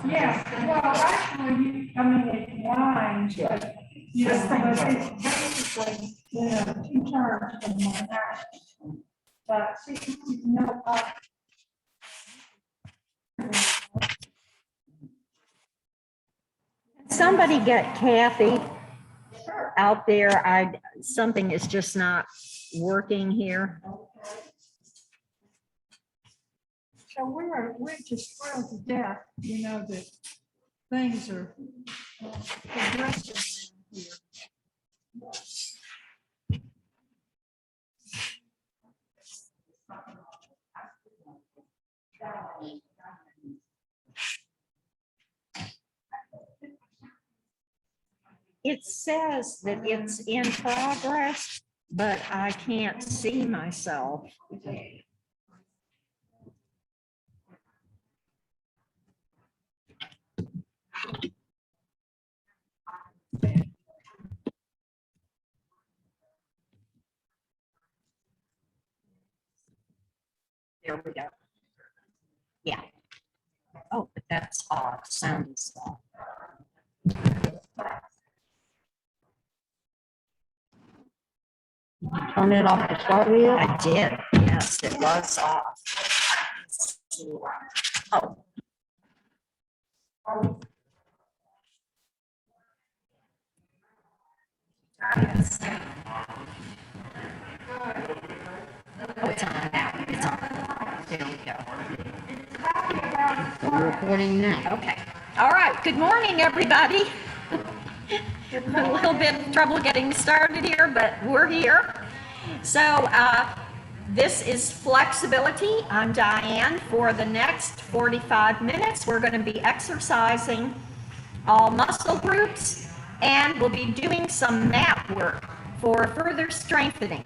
Yeah, well, actually, I mean, it lines, but, but it's basically, 2 turns from my back. But see, Somebody get Kathy out there. Something is just not working here. So we're just thrilled to death, that things are progressing around here. It says that it's in progress, but I can't see myself. There we go. Yeah. Oh, but that's odd. Sounds odd. Turn it off to start with? I did. Yes, it was off. Oh. Yes. Oh, it's on now. It's on. There we go. We're recording now. Okay. All right. Good morning, everybody. A little bit of trouble getting started here, but we're here. So this is flexibility. I'm Diane. For the next 45 minutes, we're going to be exercising all muscle groups, and we'll be doing some mat work for further strengthening.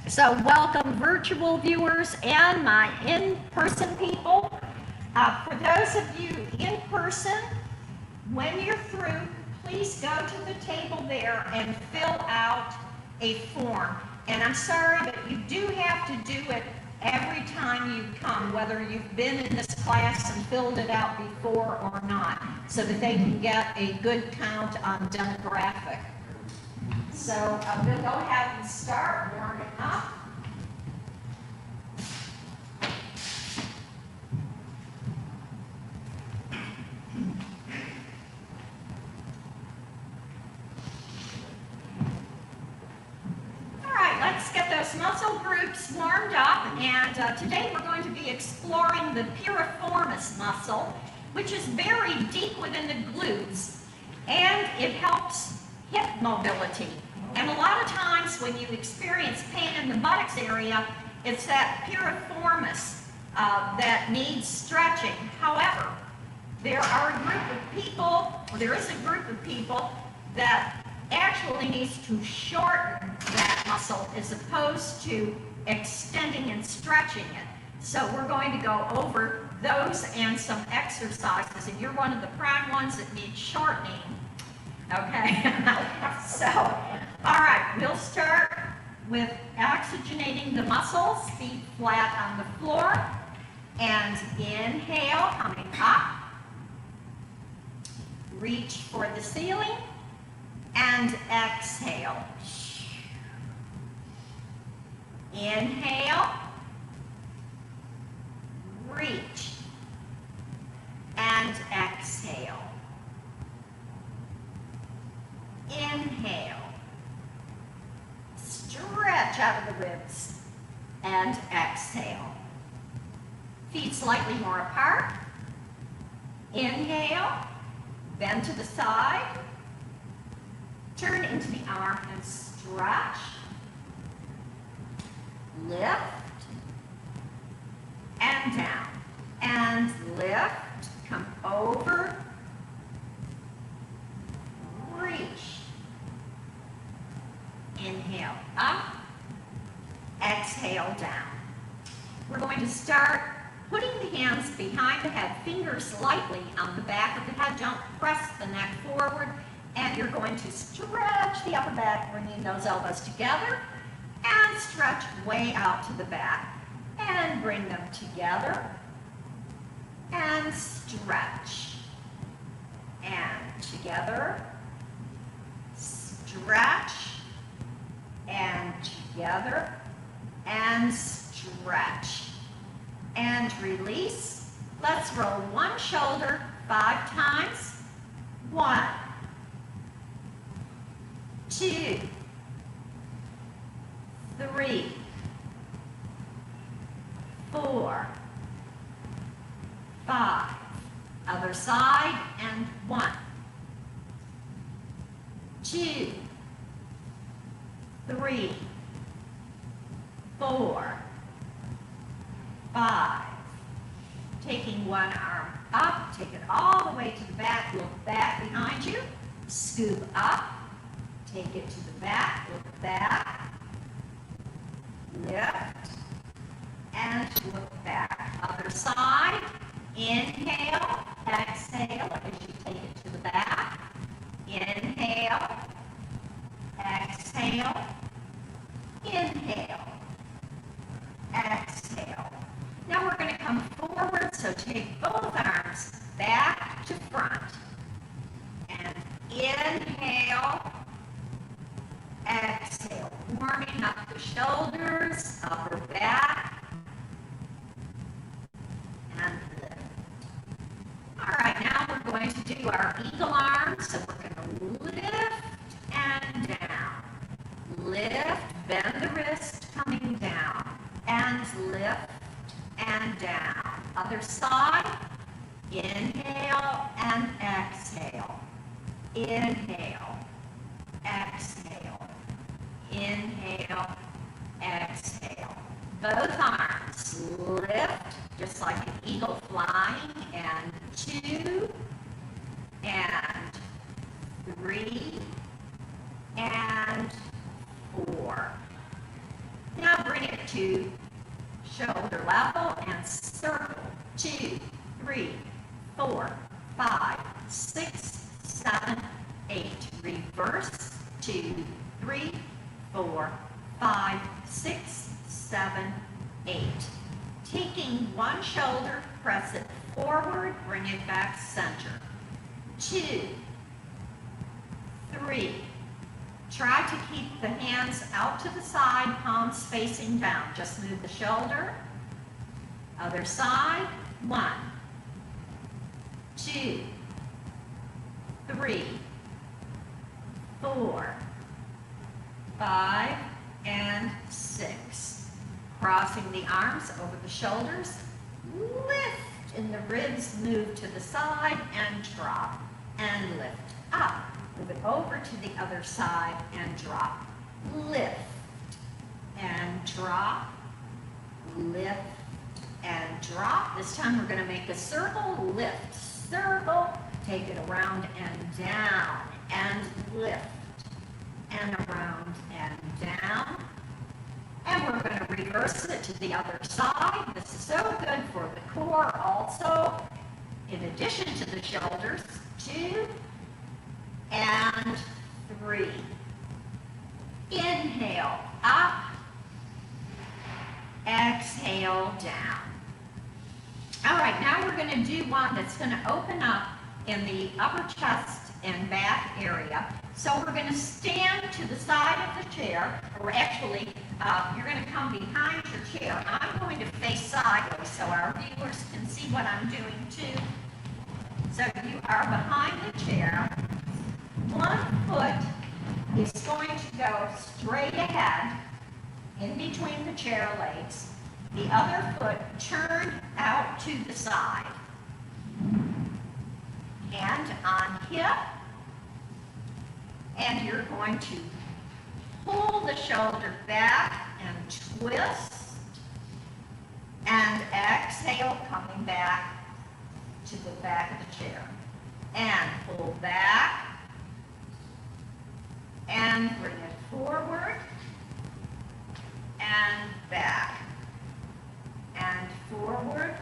So welcome virtual viewers and my in-person people. For those of you in person, when you're through, please go to the table there and fill out a form. And I'm sorry, but you do have to do it every time you come, whether you've been in this class and filled it out before or not, so that they can get a good count on demographic. So we'll go ahead and start warming up. Let's get those muscle groups warmed up, and today we're going to be exploring the piriformis muscle, which is buried deep within the glutes, and it helps hip mobility. And a lot of times when you experience pain in the buttocks area, it's that piriformis that needs stretching. However, there is a group of people that actually needs to shorten that muscle as opposed to extending and stretching it. So we're going to go over those and some exercises, and you're one of the prime ones that need shortening. Okay, so, all right, we'll start with oxygenating the muscles, feet flat on the floor, and inhale, coming up, reach for the ceiling, and exhale. Inhale, reach, and exhale. Inhale, stretch out of the ribs, and exhale. Feet slightly more apart. Inhale, bend to the side. Turn into the arm and stretch. Lift. And down. And lift. Come over. Reach. Inhale up. Exhale down. We're going to start putting the hands behind the head, fingers lightly on the back of the head. Don't press the neck forward. And you're going to stretch the upper back, bringing those elbows together, and stretch way out to the back. And bring them together, and stretch. together, stretch, and together, and stretch, and release. Let's roll one shoulder 5 times. 1, 2, 3, 4, 5. Other side, and 1, 2, 3, 4, 5. Taking one arm up, take it all the way to the back, look back behind you, scoop up, take it to the back, look back, lift, and look back. Other side, inhale, exhale as you take it to the back, inhale, exhale, inhale, exhale. Now we're going to come forward, so take both arms back to front. And inhale, exhale, warming up the shoulders, upper back, and lift. All right, now we're going to do our eagle arms, so we're going to lift and down. Lift, bend the wrist, coming down, and lift and down. Other side, inhale and exhale. Inhale, exhale, inhale, exhale. Both arms lift, just like an eagle flying, and 2, and 3, and 4. Now bring it to shoulder level and circle. 2, 3, 4, 5, 6, 7, 8. Reverse. 2, 3, 4, 5, 6, 7, 8. Taking one shoulder, press it forward, bring it back center. 2, 3. Try to keep the hands out to the side, palms facing down. Just move the shoulder. Other side. 1, 2, 3, 4, 5, and 6. Crossing the arms over the shoulders. Lift, and the ribs move to the side and drop. And lift up. Move it over to the other side and drop. Lift and drop. Lift and drop. This time we're going to make a circle. Lift, circle, take it around and down, and lift, and around and down. And we're going to reverse it to the other side. This is so good for the core also, in addition to the shoulders. 2, and 3. Inhale, up. Exhale, down. All right, now we're going to do one that's going to open up in the upper chest and back area. So we're going to stand to the side of the chair, or actually, you're going to come behind your chair. I'm going to face sideways so our viewers can see what I'm doing too. So you are behind the chair. One foot is going to go straight ahead in between the chair legs. The other foot turned out to the side. Hand on hip. And you're going to pull the shoulder back and twist. And exhale, coming back to the back of the chair. And pull back. And bring it forward. And back. And forward.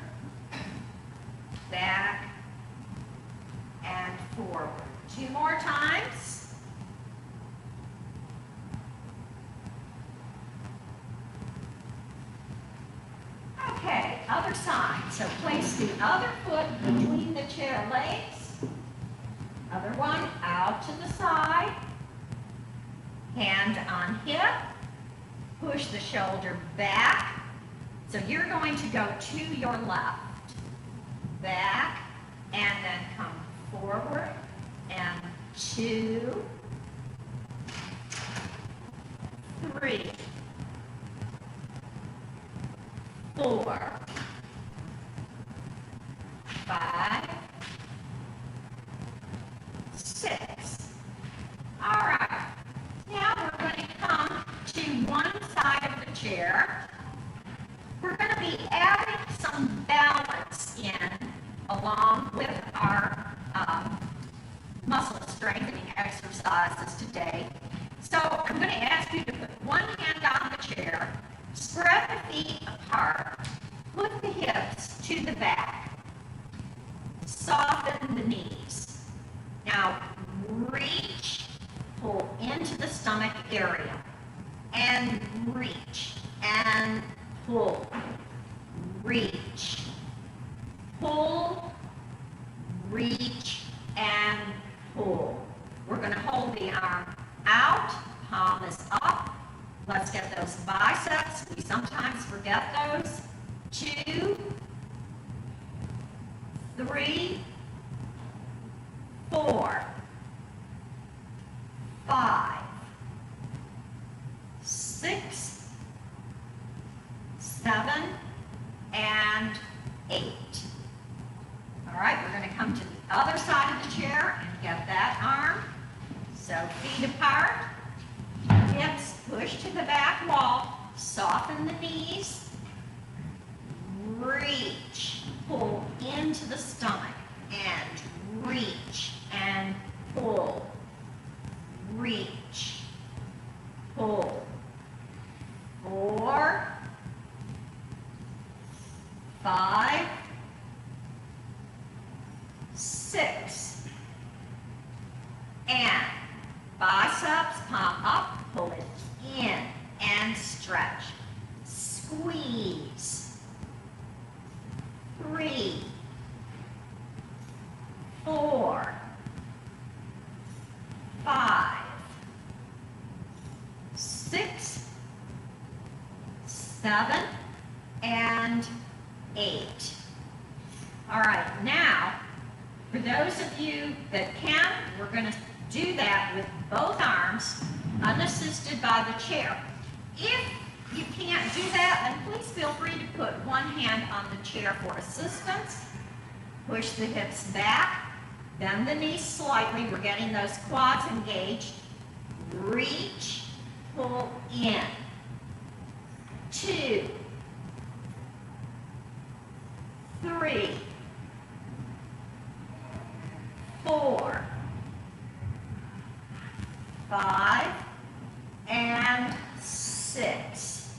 Back. And forward. 2 more times. Okay, other side. So place the other foot between the chair legs. Other one. to the side, hand on hip, push the shoulder back. So you're going to go to your left, back, and then come forward, and 2, 3, 4, 5, 6. All right. Now we're going to come to one side of the chair. We're going to be adding some balance in along with our muscle strengthening exercises today. So I'm going to ask you to put one hand on the chair, spread the feet apart, put the hips to the back, soften the knees. Now reach, pull into the stomach area, and reach, and pull, reach, pull, reach, and pull. We're going to hold the arm out, palm is up. Let's get those biceps. We sometimes forget those. 2, 3, 4, 5, 6, 7, and 8. All right, we're going to come to the other side of the chair and get that arm. So feet apart, hips push to the back wall, soften the knees, reach, pull into the stomach, and reach, and pull, reach, pull. 4, 5, 6, and biceps, palm up, pull it in, and stretch. Squeeze. 3, 4, 5, 6, 7, and 8. All right, now, for those of you that can, we're going to do that with both arms, unassisted by the chair. If you can't do that, then please feel free to put one hand on the chair for assistance. Push the hips back, bend the knees slightly. We're getting those quads engaged. Reach, pull in. 2, 3, 4, 5, and 6.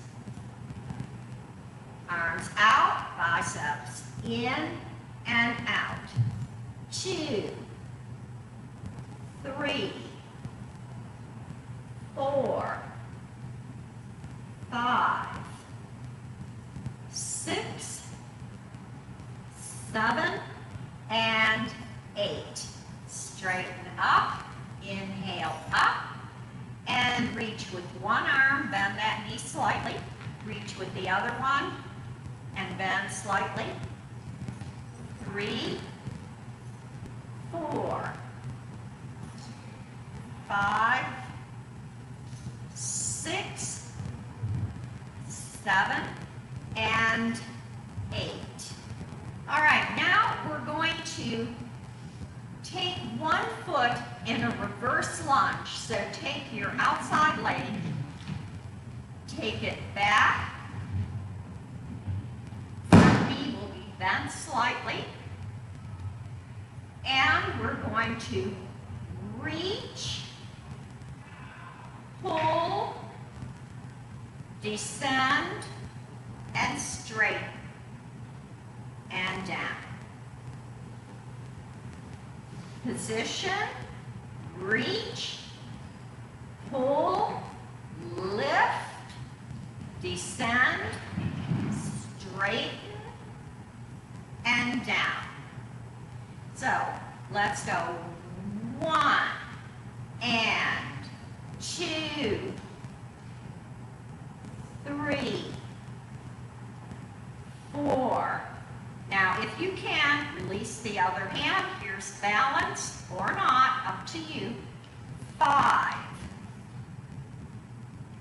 Arms out, biceps in and out. 2, 3, 4, 5, 6, 7, and 8. Straighten up, inhale up, and reach with one arm, bend that knee slightly. Reach with the other one, and bend slightly. 3, 4, 5, 6, 7, and 8. All right, now we're going to take one foot in a reverse lunge. So take your outside leg, take it back. Front knee will be bent slightly. And we're going to reach, pull, descend, and straighten, and down. Position, reach, pull, lift, descend, straighten, and down. So let's go. 1, and 2, 3, 4. Now, if you can, release the other hand. Here's balance or not, up to you. 5,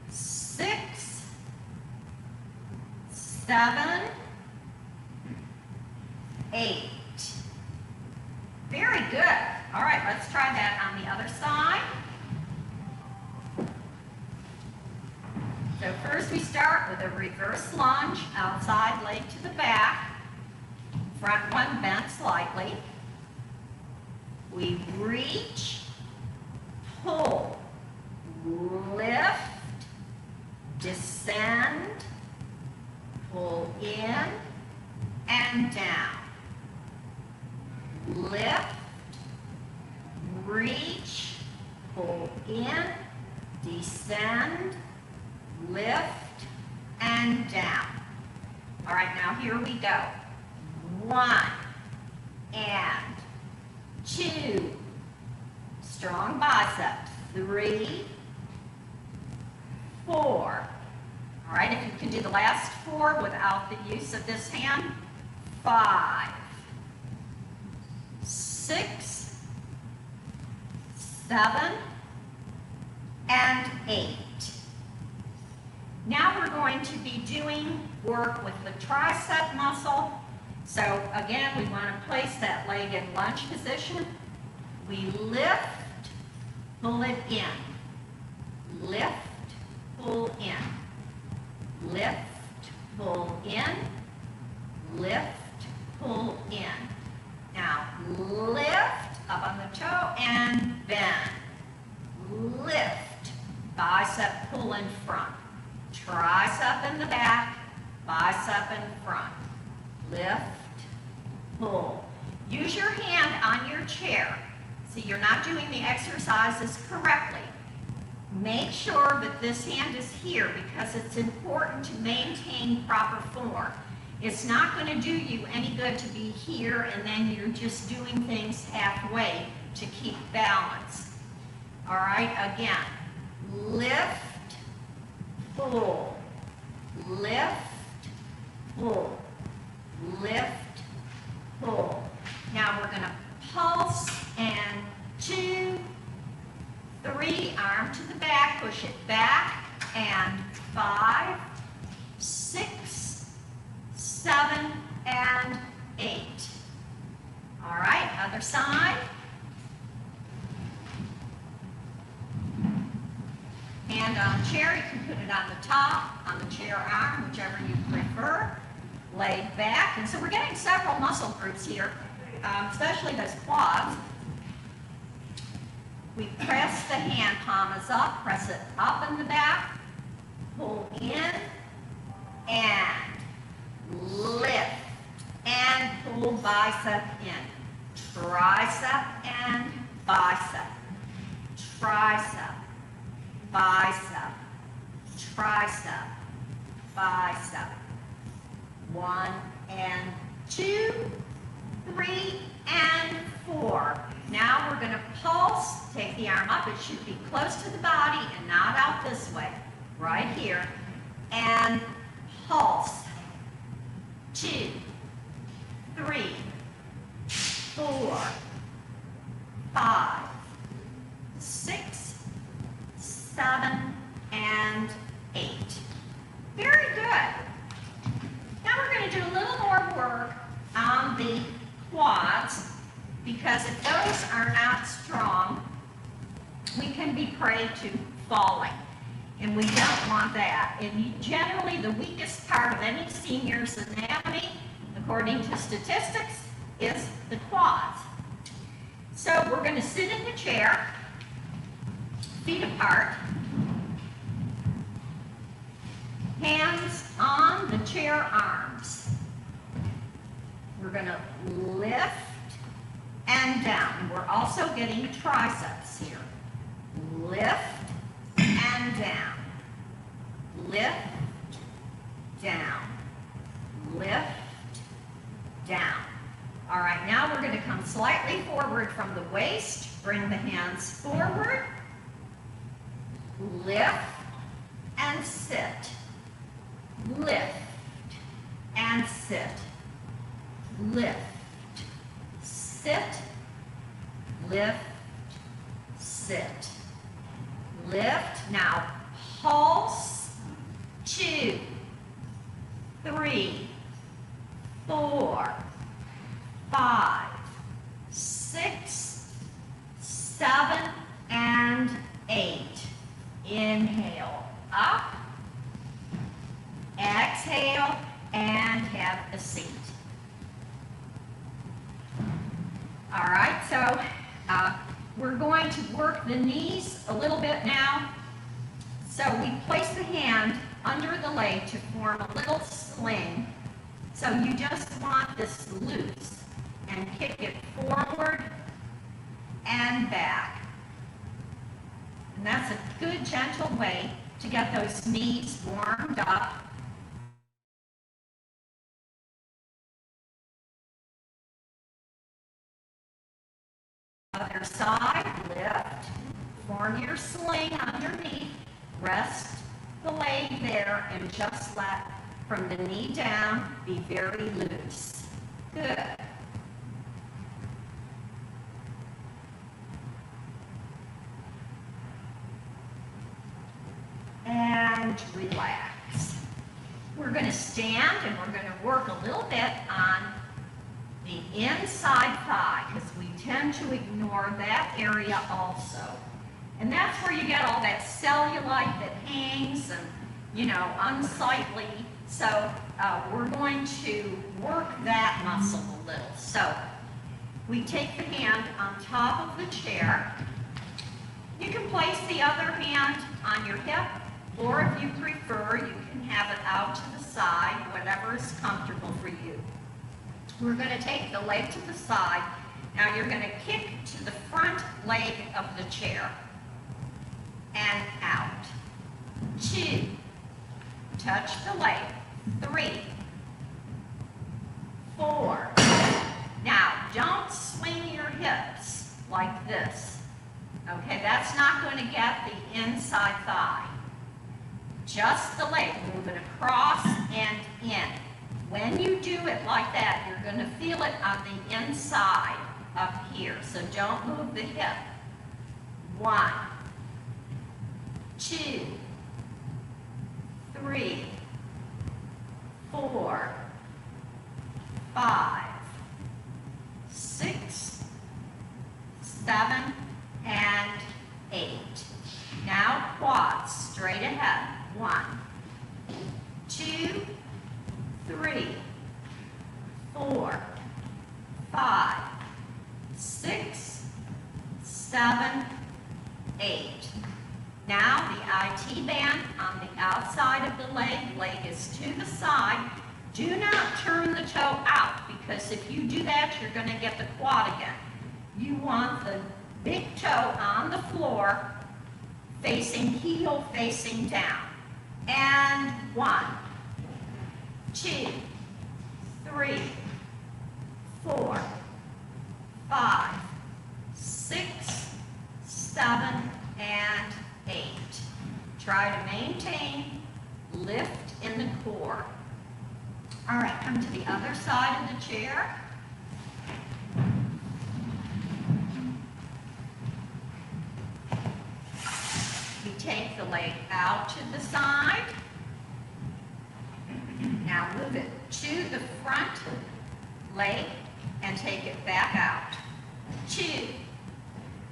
6, 7, 8. Very good. All right, let's try that on the other side. So first we start with a reverse lunge, outside leg to the back, front one bent slightly. We reach, pull, lift, descend, pull in and down. Lift, reach, pull in, descend, lift, and down. All right, now here we go. 1 and 2. Strong biceps. 3, 4. All right, if you can do the last 4 without the use of this hand. 5, 6, 7, and 8. Now we're going to be doing work with the tricep muscle. So again, we want to place that leg in lunge position. We lift, pull it in. Lift, pull in. Lift, pull in. Lift, pull in. Now lift up on the toe and bend. Lift, bicep pull in front. Tricep in the back, bicep in front. Lift, pull. Use your hand on your chair. See, you're not doing the exercises correctly. Make sure that this hand is here because it's important to maintain proper form. It's not going to do you any good to be here and then you're just doing things halfway to keep balance. All right, again, lift, pull, lift, pull, lift, pull. Now we're going to pulse and 2, 3, arm to the back, push it back, and 5, 6, 7, and 8. All right, other side. Hand on chair, you can put it on the top, on the chair arm, whichever you prefer. Leg back, and so we're getting several muscle groups here, especially those quads. We press the hand palms up, press it up in the back, pull in, and lift, and pull bicep in. Tricep and bicep. Tricep, bicep, tricep, bicep. 1 and 2, 3 and 4. Now we're going to pulse. Take the arm up. It should be close to the body and not out this way. Right here. And pulse. 2, 3, 4, 5, 6, 7, and 8. Very good. Now we're going to do a little more work on the quads because if those are not strong, we can be prey to falling. And we don't want that. And generally the weakest part of any senior's anatomy, according to statistics, is the quads. So we're going to sit in the chair, feet apart, hands on the chair arms. We're going to lift and down. And we're also getting triceps here. Lift and down. Lift, down. Lift, down. All right, now we're going to come slightly forward from the waist. Bring the hands forward. lift and sit, lift and sit, lift, sit, lift, sit, lift. Now pulse, 2, 3, 4, 5, 6, 7, and 8. Inhale, up, exhale, and have a seat. All right, so we're going to work the knees a little bit now. So we place the hand under the leg to form a little sling. So you just want this loose and kick it forward and back. And that's a good, gentle way to get those knees warmed up. Other side, lift, form your sling underneath, rest the leg there, and just let from the knee down be very loose. Good. And relax. We're going to stand and we're going to work a little bit on the inside thigh because we tend to ignore that area also. And that's where you get all that cellulite that hangs and, you know, unsightly. So we're going to work that muscle a little. So we take the hand on top of the chair. You can place the other hand on your hip, or if you prefer, you can have it out to the side, whatever is comfortable for you. We're going to take the leg to the side. Now you're going to kick to the front leg of the chair and out. 2, touch the leg. 3, 4. Now don't swing your hips like this. Okay, that's not going to get the inside thigh. Just the leg, moving across and in. When you do it like that, you're going to feel it on the inside up here. So don't move the hip. 1, 2, 3, 4, 5, 6, 7, and 8. Now quads straight ahead. 1, 2, 3, 4, 5, 6, 7, 8. Now the IT band on the outside of the leg is to the side. Do not turn the toe out because if you do that, you're going to get the quad again. You want the big toe on the floor, facing heel, facing down. And 1, 2, 3, 4, 5, 6, 7, and 8. Try to maintain lift in the core. All right, come to the other side of the chair. We take the leg out to the side. Now move it to the front leg and take it back out. 2,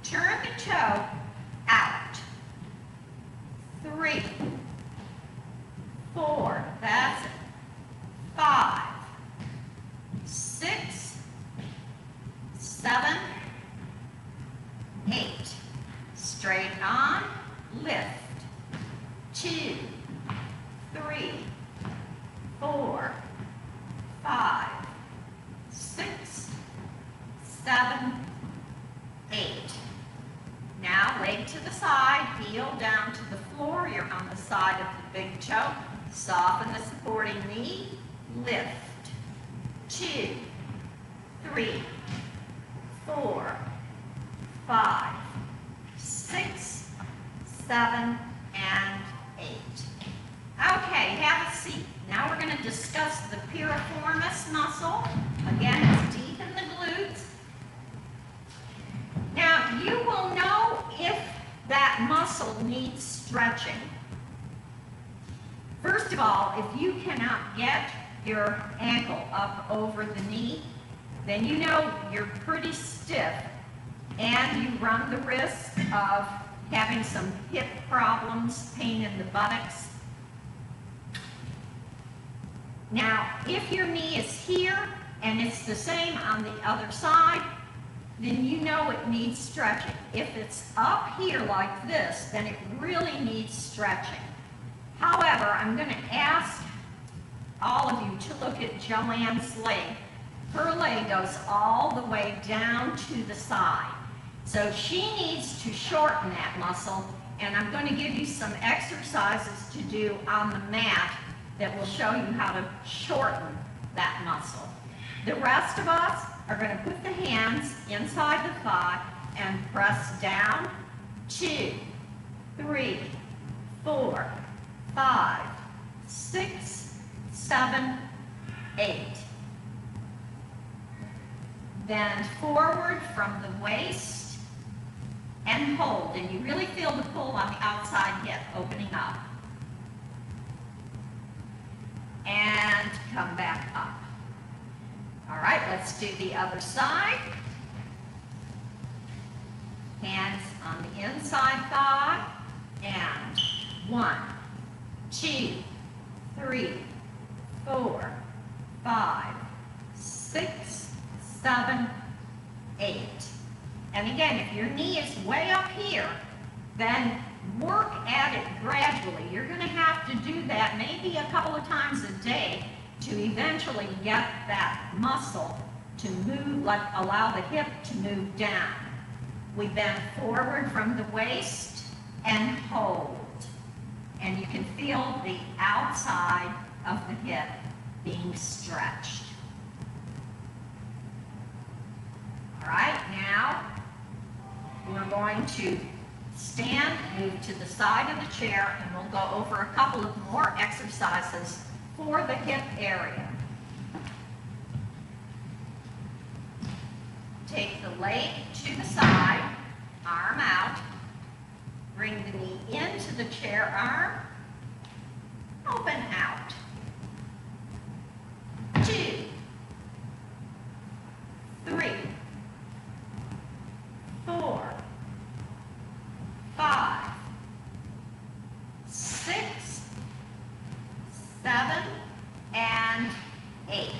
turn the toe out. 3, 4, that's it. 5, 6, 7, 8. Straight on, lift. 2, 3, 4, 5, 6, 7, 8. Now leg to the side, heel down to the floor. You're on the side of the big toe. Soften the supporting knee, lift. 2, 3, 4, 5, 6, 7, that muscle needs stretching. First of all, if you cannot get your ankle up over the knee, then you know you're pretty stiff and you run the risk of having some hip problems, pain in the buttocks. Now, if your knee is here and it's the same on the other side, then you know it needs stretching. If it's up here like this, then it really needs stretching. However, I'm going to ask all of you to look at Joanne's leg. Her leg goes all the way down to the side. So she needs to shorten that muscle, and I'm going to give you some exercises to do on the mat that will show you how to shorten that muscle. The rest of us are going to put the hands inside the thigh and press down. 2, 3, 4, 5, 6, 7, 8. Bend forward from the waist and hold, and you really feel the pull on the outside hip opening up. And come back up. All right, let's do the other side. Hands on the inside thigh, and 1, 2, 3, 4, 5, 6, 7, 8. And again, if your knee is way up here, then work at it gradually. You're going to have to do that maybe a couple of times a day to eventually get that muscle to move, allow the hip to move down. We bend forward from the waist and hold. And you can feel the outside of the hip being stretched. All right, now we're going to stand, move to the side of the chair, and we'll go over a couple of more exercises for the hip area. Take the leg to the side, arm out, bring the knee into the chair arm, open out. 2, 3, 4, 5, 6, 7, and 8.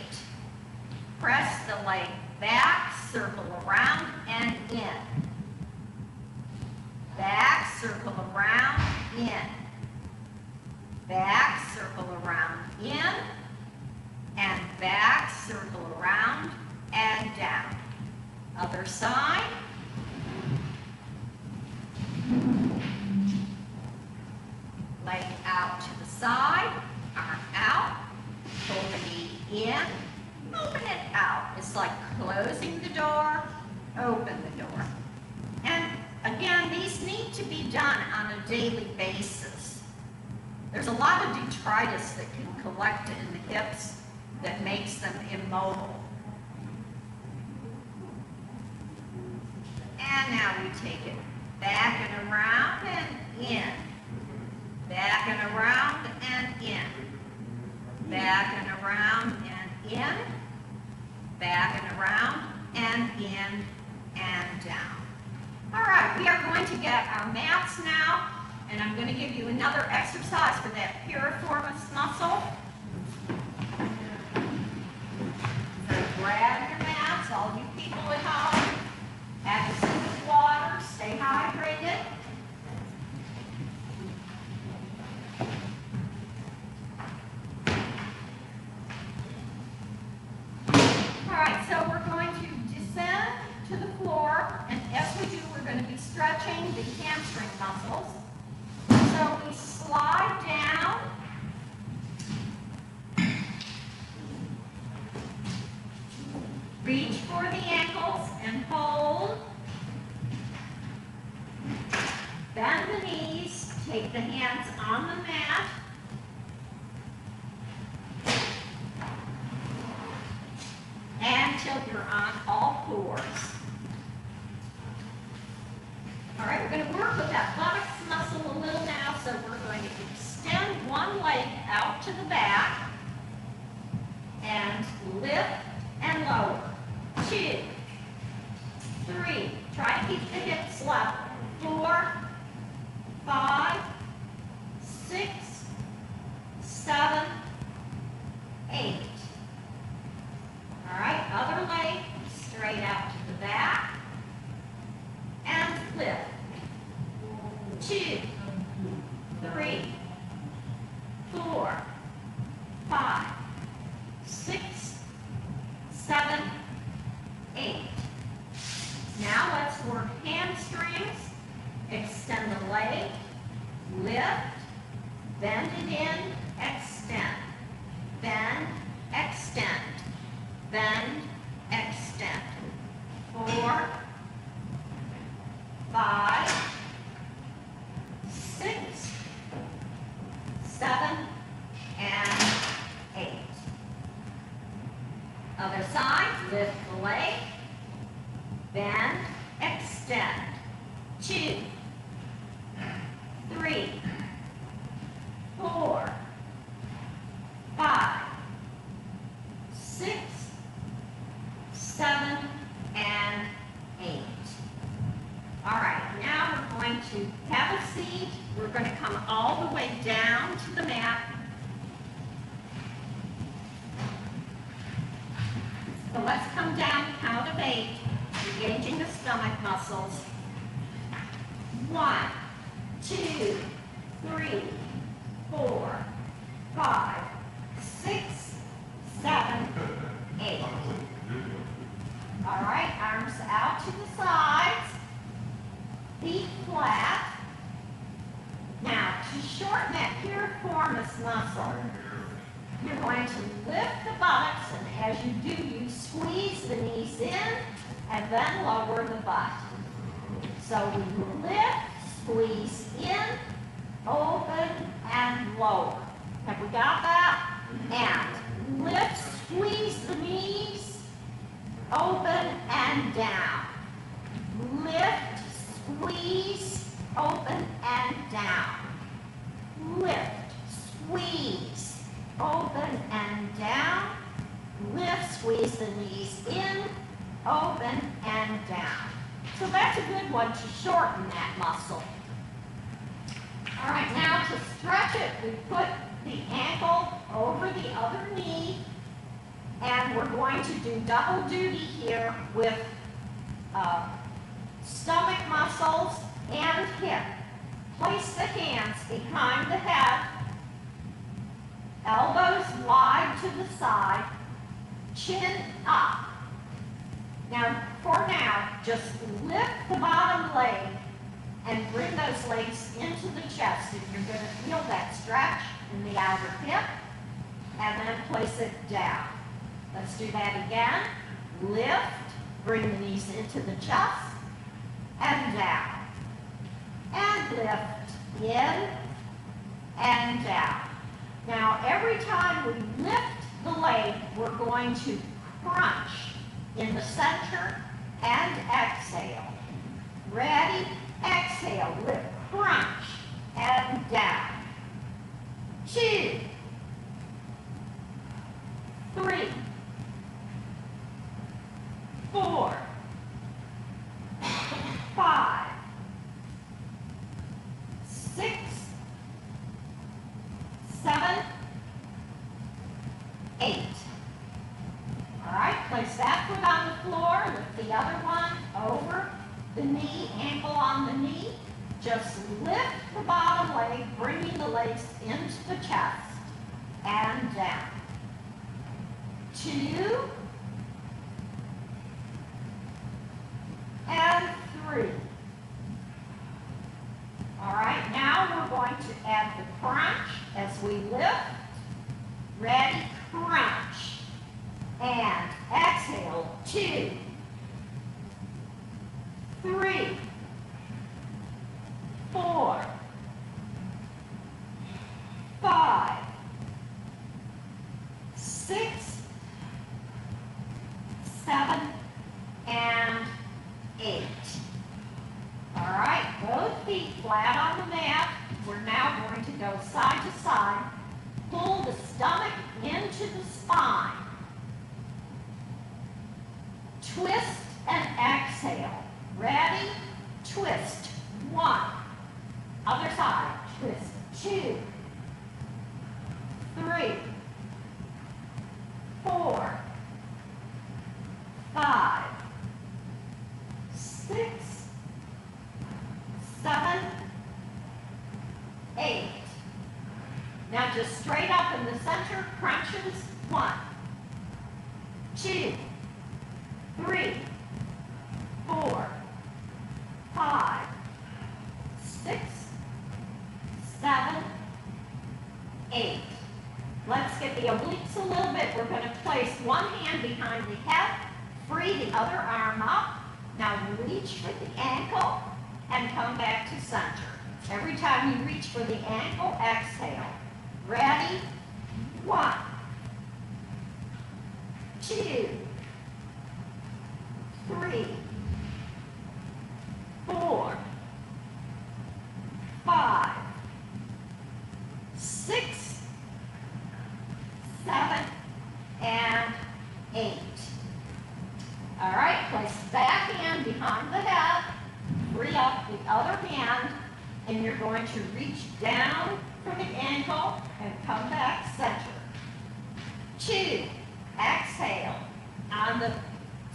Press the leg back, circle around, and in. Back, circle around, in. Back, circle around, in. And back, circle around, and down. Other side. Leg out to the side, arm out, pull the knee in, open it out. It's like closing the door, open the door. And again, these need to be done on a daily basis. There's a lot of detritus that can collect in the hips that makes them immobile. And now we take it back and around and in. Back and around and in. Back and around and in. Back and around and in and down. All right, we are going to get our mats now, and I'm going to give you another exercise for that piriformis muscle. So grab your mats, all you people at home. Have a sip of water, stay hydrated. All right, so we're going to descend to the floor, and as we do, we're going to be stretching the hamstring muscles. So we slide down. Reach for the ankles and hold. Bend the knees, take the hands on the mat. And tilt your on all fours. All right, we're going to work with that buttocks so we're going to extend one leg out to the back and lift and lower. 2, 3, try to keep the hips level. 4, 5, 6, 7, 8. All right, other leg straight out to the back and lift. 2, 3, 4, 5, 6, 7, 8. Now let's work hamstrings. Extend the leg, lift, bend it in, extend, bend, extend, bend, extend. 4, 5, 6, 7, and 8. Other side, lift the leg, bend, extend. 2, 3, 4, 5, 6, 7, and 8. All right, now we're going to have a seat. We're going to come all the way down to the mat. So let's come down, count of 8, engaging the stomach muscles. 1, 2, 3, 4, 5, 6, 7, 8. All right, arms out to the sides, feet flat. Now, to shorten that piriformis muscle, you're going to lift the buttocks, and as you do, you squeeze the knees in and then lower the butt. So we lift, squeeze in, open, and lower. Have we got that? And lift, squeeze the knees, open, and down. Lift, squeeze, open, and down. Lift, squeeze, open, and down. Lift, squeeze the knees in, open, and down. So that's a good one to shorten that muscle. All right, now to stretch it, we put the ankle over the other knee, and we're going to do double duty here with stomach muscles and hip. Place the hands behind the head, elbows wide to the side, chin up. Now, for now, just lift the bottom leg and bring those legs into the chest. And you're going to feel that stretch in the outer hip, and then place it down. Let's do that again. Lift, bring the knees into the chest, and down. And lift, in, and down. Now, every time we lift the leg, we're going to crunch in the center and exhale. Ready? Exhale, lift, crunch, and down. 2, 3, 4, 5, 6, 7, 8. All right, place that foot on the floor, lift the other one over the knee, ankle on the knee. Just lift the bottom leg, bringing the legs into the chest and down. 2 and 3. All right, now we're going to add the crunch as we lift. Ready, crunch. And exhale, 2, 3, 4, 5, 6, 7, and 8. All All right, both feet flat on the mat. We're now going to go side to side. Pull the stomach into the spine. Twist and exhale. Ready? Twist. 1. Other side. Twist. 2, 3, 4, 5, 6, 7, 8. Now just straight up in the center, crunches. 1, 2, 3, 4, 5, 6, 7, 8. Let's get the obliques a little bit. We're going to place one hand behind the head, free the other arm up. Now reach for the ankle and come back to center. Every time you reach for the ankle, exhale. Ready? 1, 2, 3, 4, 5, 6, 7, and 8. All right, place that hand behind the head, free up the other hand, and you're going to reach down for the ankle and come back center. 2, exhale on the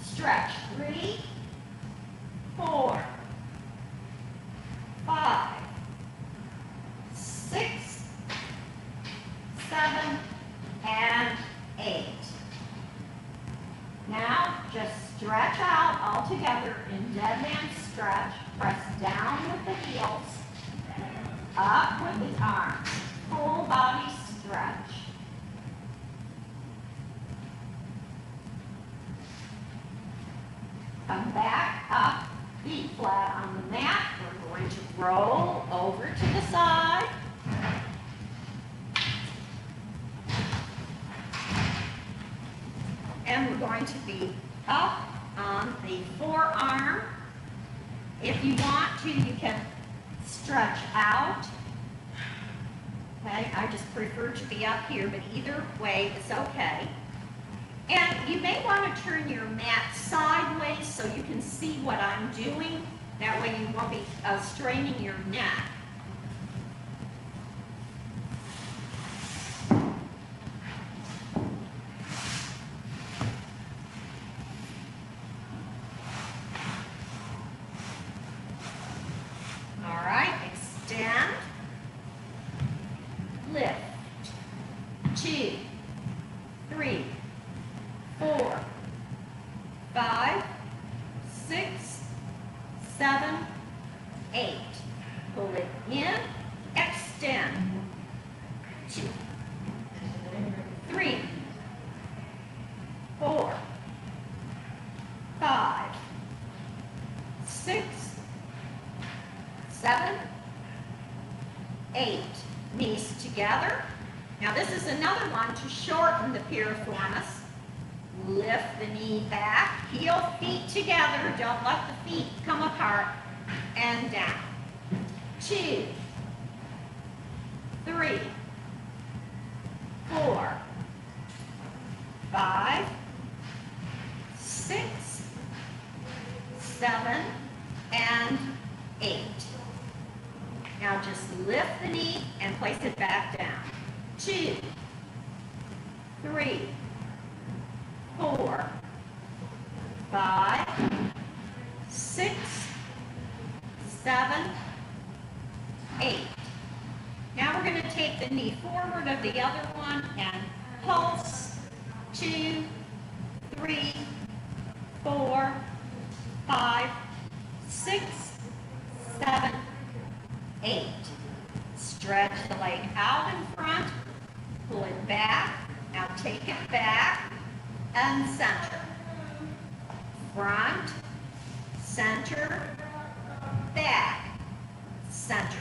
stretch. 3, 4, 5, 6, 7, and 8. Now just stretch out all together in dead man stretch. Press down with the heels, up with the arms. Full body stretch. Come back up, feet flat on the mat. We're going to roll over to the side. And we're going to be up on the forearm. If you want to, you can stretch out. Okay, I just prefer to be up here, but either way is okay. And you may want to turn your mat sideways so you can see what I'm doing. That way you won't be straining your neck. All right, extend, lift, 2, 3, 4, 5, 6, 7, 8. Pull it in, extend. 2, 3, 4, 5, 6, 7, 8. Knees together. Now this is another one to shorten the piriformis. Lift the knee back, heel feet together, don't let the feet come apart, and down. 2, 3, 4, 5, 6, 7, and 8. Now just lift the knee and place it back down. 2, 3, 4, 5, 6, 7, 8. Now we're going to take the knee forward of the other one and pulse. 2, 3, 4, 5, 6, 7, 8. Stretch the leg out in front, pull it back. Now take it back and center. Front, center, back, center.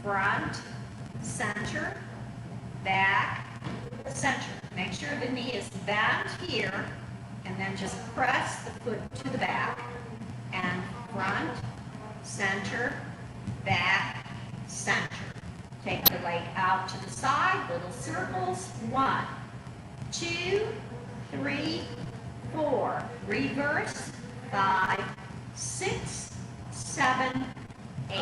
Front, center, back, center. Make sure the knee is bent here, and then just press the foot to the back. And front, center, back, center. Take the leg out to the side, little circles. 1, 2, 3, 4. Reverse. 5, 6, 7, 8.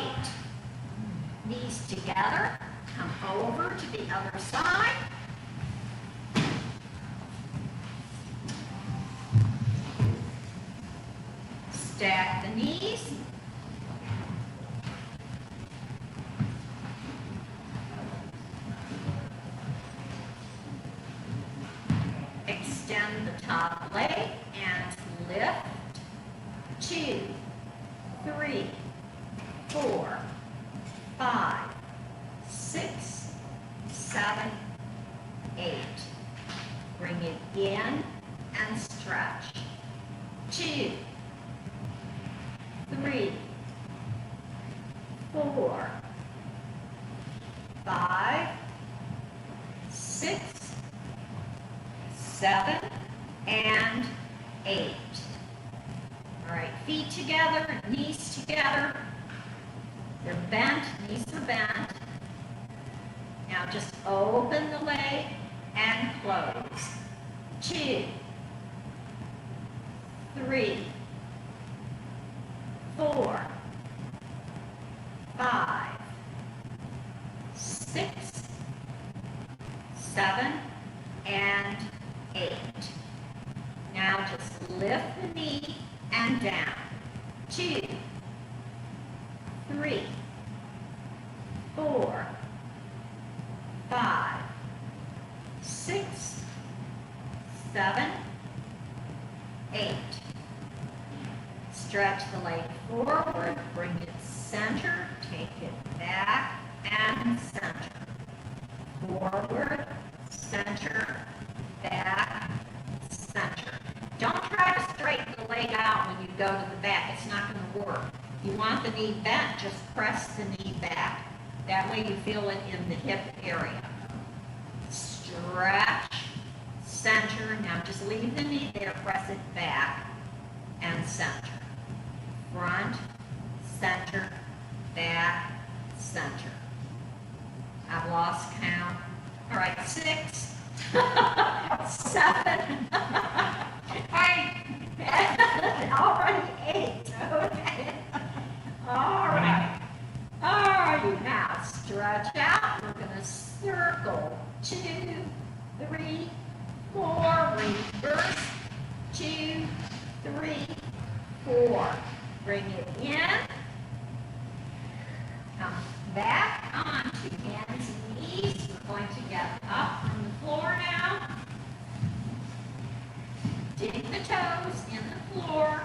Knees together. Come over to the other side. Stack the knees. Extend the top leg and lift. 2, 3, 4, 5, 6, 7, 8. Bring it in and stretch. 2, 3, 4, 5, 6, 7, and 8. All right, feet together, knees together. They're bent, knees are bent. Now just open the leg and close. 2, 3, 4, 5, 6, 7, and 8. Now just lift the knee and down. 2, 3, 4, 5, 6, 7, 8. Stretch the leg forward, bring it center, take it back and center. Forward, center, back, center. Don't try to straighten the leg out when you go to the back. It's not going to work. If you want the knee bent, just press the knee back. That way you feel it in the hip area. Stretch, center. Now just leave the knee there, press it back and center. Front, center, back, center. I've lost count. All right, 6, 7, 8. Already 8. Okay. All right. Now stretch out. We're going to circle. 2, 3, 4. Reverse. 2, 3, 4. Bring it in. Come back onto hands and knees. We're going to get up from the floor now. Dig the toes in the floor.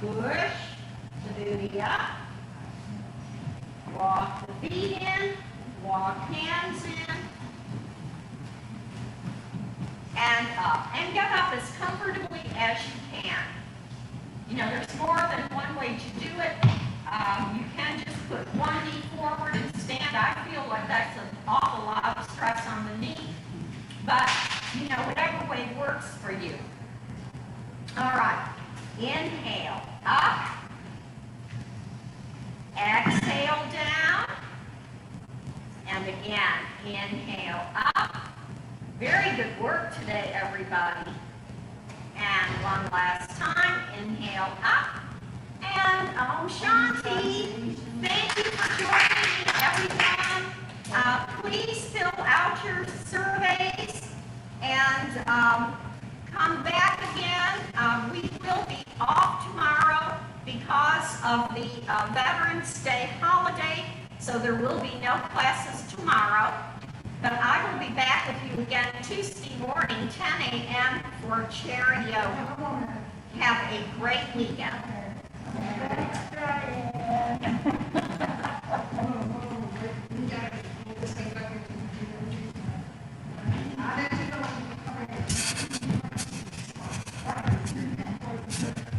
Push the booty up. Walk the feet in. Walk hands in. And up. And get up as comfortably as you can. You know, there's more than one way to do it. You can just put one knee forward and stand. I feel like that's an awful lot of stress on the knee. But, you know, whatever way works for you. All right. Inhale, up. Exhale, down. And again, inhale, up. Very good work today, everybody. And one last time, inhale up, and Om Shanti. Thank you for joining me, everyone. Please fill out your surveys and come back again. We will be off tomorrow because of the Veterans Day holiday, so there will be no classes tomorrow. But I will be back with you again Tuesday morning, 10 a.m. for charity yoga. Have a great weekend.